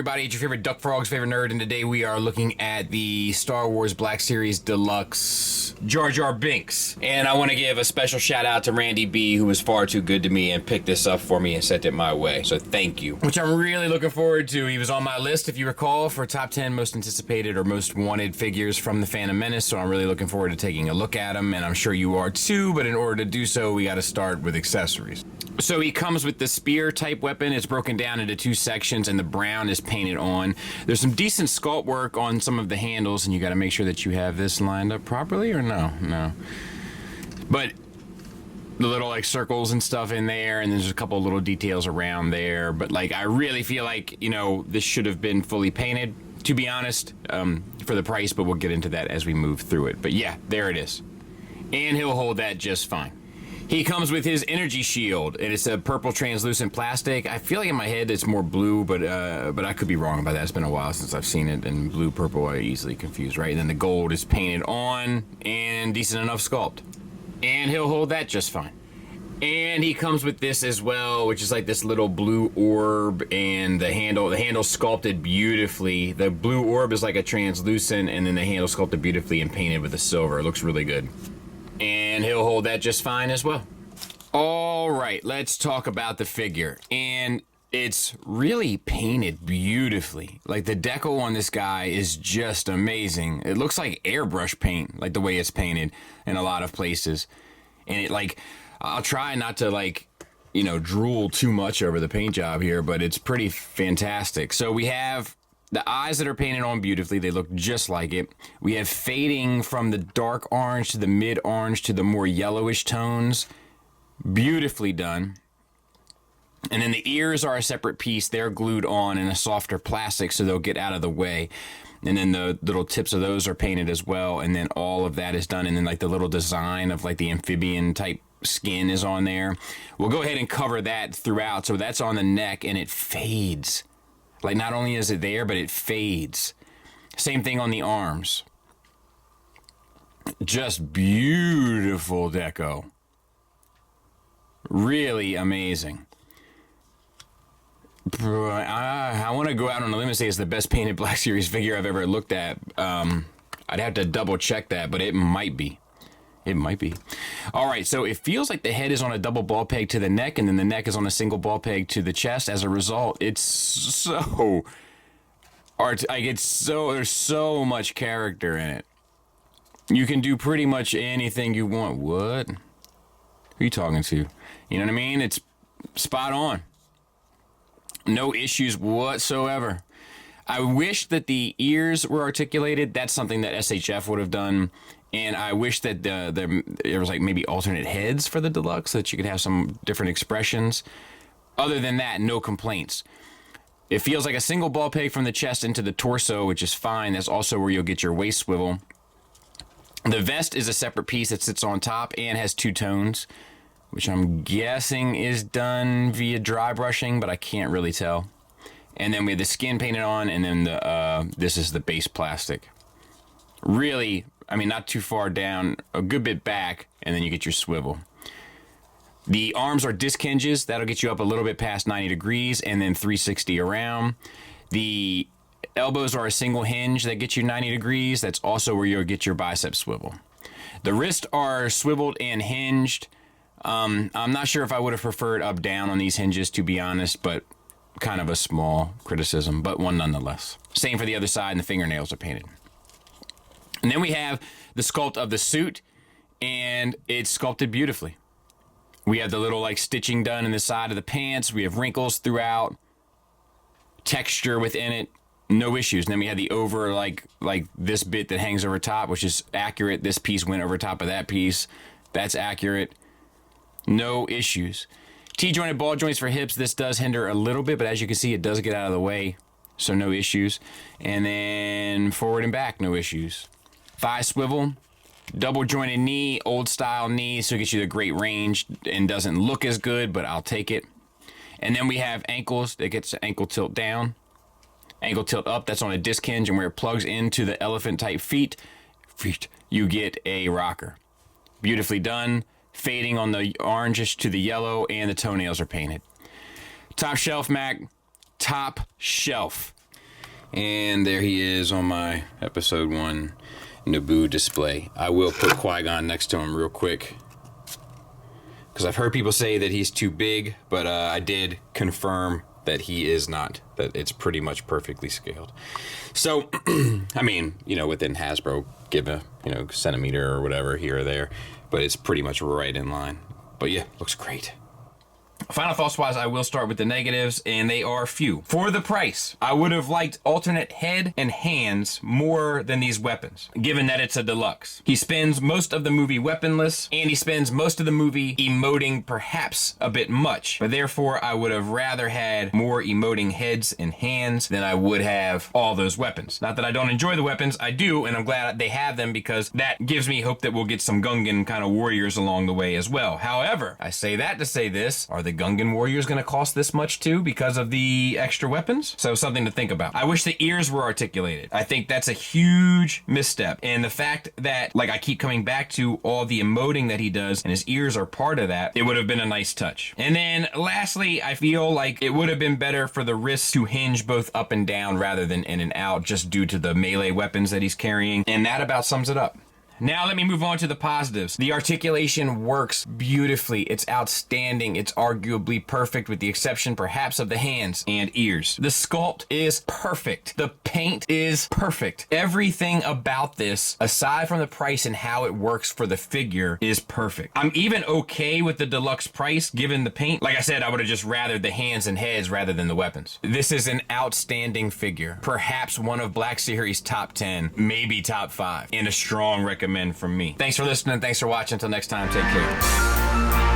everybody? It's your favorite Duck Frog's favorite nerd, and today we are looking at the Star Wars Black Series Deluxe Jar Jar Binks. And I want to give a special shout out to Randy B, who was far too good to me and picked this up for me and sent it my way. So thank you. Which I'm really looking forward to. He was on my list, if you recall, for top 10 most anticipated or most wanted figures from the Phantom Menace. So I'm really looking forward to taking a look at him, and I'm sure you are too. But in order to do so, we got to start with accessories. So he comes with the spear type weapon. It's broken down into two sections, and the brown is painted on. There's some decent sculpt work on some of the handles, and you got to make sure that you have this lined up properly, or no. But the little like circles and stuff in there, and there's a couple little details around there. But like, I really feel like, you know, this should have been fully painted, to be honest, for the price. But we'll get into that as we move through it. But yeah, there it is, and he'll hold that just fine. He comes with his energy shield, and it's a purple translucent plastic. I feel like in my head it's more blue, but I could be wrong about that. It's been a while since I've seen it, and blue, purple are easily confused, right? And then the gold is painted on, and decent enough sculpt. And he'll hold that just fine. And he comes with this as well, which is like this little blue orb, and the handle sculpted beautifully. The blue orb is like a translucent, and then the handle sculpted beautifully and painted with the silver. It looks really good. And he'll hold that just fine as well. All right, let's talk about the figure. And it's really painted beautifully. Like, the deco on this guy is just amazing. It looks like airbrush paint, like the way it's painted in a lot of places. And it, like, I'll try not to, like, you know, drool too much over the paint job here, but it's pretty fantastic. So we have the eyes that are painted on beautifully. They look just like it. We have fading from the dark orange to the mid orange to the more yellowish tones. Beautifully done. And then the ears are a separate piece. They're glued on in a softer plastic, so they'll get out of the way. And then the little tips of those are painted as well. And then all of that is done. And then like the little design of like the amphibian type skin is on there. We'll go ahead and cover that throughout. So that's on the neck, and it fades. Like, not only is it there, but it fades. Same thing on the arms. Just beautiful deco. Really amazing. I want to go out on a limb and say it's the best painted Black Series figure I've ever looked at. I'd have to double check that, but it might be. It might be. All right, so it feels like the head is on a double ball peg to the neck, and then the neck is on a single ball peg to the chest. As a result, it's so there's so much character in it. You can do pretty much anything you want. What? Who are you talking to? You know what I mean? It's spot on. No issues whatsoever. I wish that the ears were articulated. That's something that SHF would have done. And I wish that there was like maybe alternate heads for the deluxe so that you could have some different expressions. Other than that, no complaints. It feels like a single ball peg from the chest into the torso, which is fine. That's also where you'll get your waist swivel. The vest is a separate piece that sits on top and has two tones, which I'm guessing is done via dry brushing, but I can't really tell. And then we have the skin painted on, and then this is the base plastic. Really, I mean, not too far down, a good bit back, and then you get your swivel. The arms are disc hinges. That'll get you up a little bit past 90 degrees, and then 360 around. The elbows are a single hinge that gets you 90 degrees. That's also where you'll get your bicep swivel. The wrists are swiveled and hinged. I'm not sure if I would have preferred up-down on these hinges, to be honest, but kind of a small criticism, but one nonetheless. Same for the other side, and the fingernails are painted. And then we have the sculpt of the suit, and it's sculpted beautifully. We have the little like stitching done in the side of the pants. We have wrinkles throughout, texture within it, no issues. And then we have the over like this bit that hangs over top, which is accurate. This piece went over top of that piece. That's accurate. No issues. T-jointed ball joints for hips. This does hinder a little bit, but as you can see, it does get out of the way, so no issues. And then forward and back, no issues. Thigh swivel, double jointed knee, old style knee, so it gets you the great range and doesn't look as good, but I'll take it. And then we have ankles that gets ankle tilt down, ankle tilt up. That's on a disc hinge, and where it plugs into the elephant type feet, you get a rocker. Beautifully done. Fading on the orangish to the yellow, and the toenails are painted. Top shelf, Mac. Top shelf. And there he is on my episode 1 Naboo display. I will put Qui-Gon next to him real quick, because I've heard people say that he's too big, but I did confirm that he is not, that it's pretty much perfectly scaled. So, I mean, you know, within Hasbro, give a, you know, centimeter or whatever here or there, but it's pretty much right in line. But yeah, looks great. Final thoughts wise, I will start with the negatives, and they are few. For the price, I would have liked alternate head and hands more than these weapons, given that it's a deluxe. He spends most of the movie weaponless, and he spends most of the movie emoting perhaps a bit much, but therefore I would have rather had more emoting heads and hands than I would have all those weapons. Not that I don't enjoy the weapons, I do, and I'm glad they have them, because that gives me hope that we'll get some Gungan kind of warriors along the way as well. However, I say that to say this, are the Gungan warriors going to cost this much too because of the extra weapons? So something to think about. I wish the ears were articulated. I think that's a huge misstep. And the fact that, like, I keep coming back to all the emoting that he does and his ears are part of that, it would have been a nice touch. And then lastly, I feel like it would have been better for the wrists to hinge both up and down rather than in and out, just due to the melee weapons that he's carrying. And that about sums it up. Now let me move on to the positives. The articulation works beautifully. It's outstanding. It's arguably perfect, with the exception perhaps of the hands and ears. The sculpt is perfect. The paint is perfect. Everything about this, aside from the price and how it works for the figure, is perfect. I'm even okay with the deluxe price given the paint. Like I said, I would have just rathered the hands and heads rather than the weapons. This is an outstanding figure. Perhaps one of Black Series top 10, maybe top 5, and a strong recommend from me. Thanks for listening. Thanks for watching. Until next time, take care.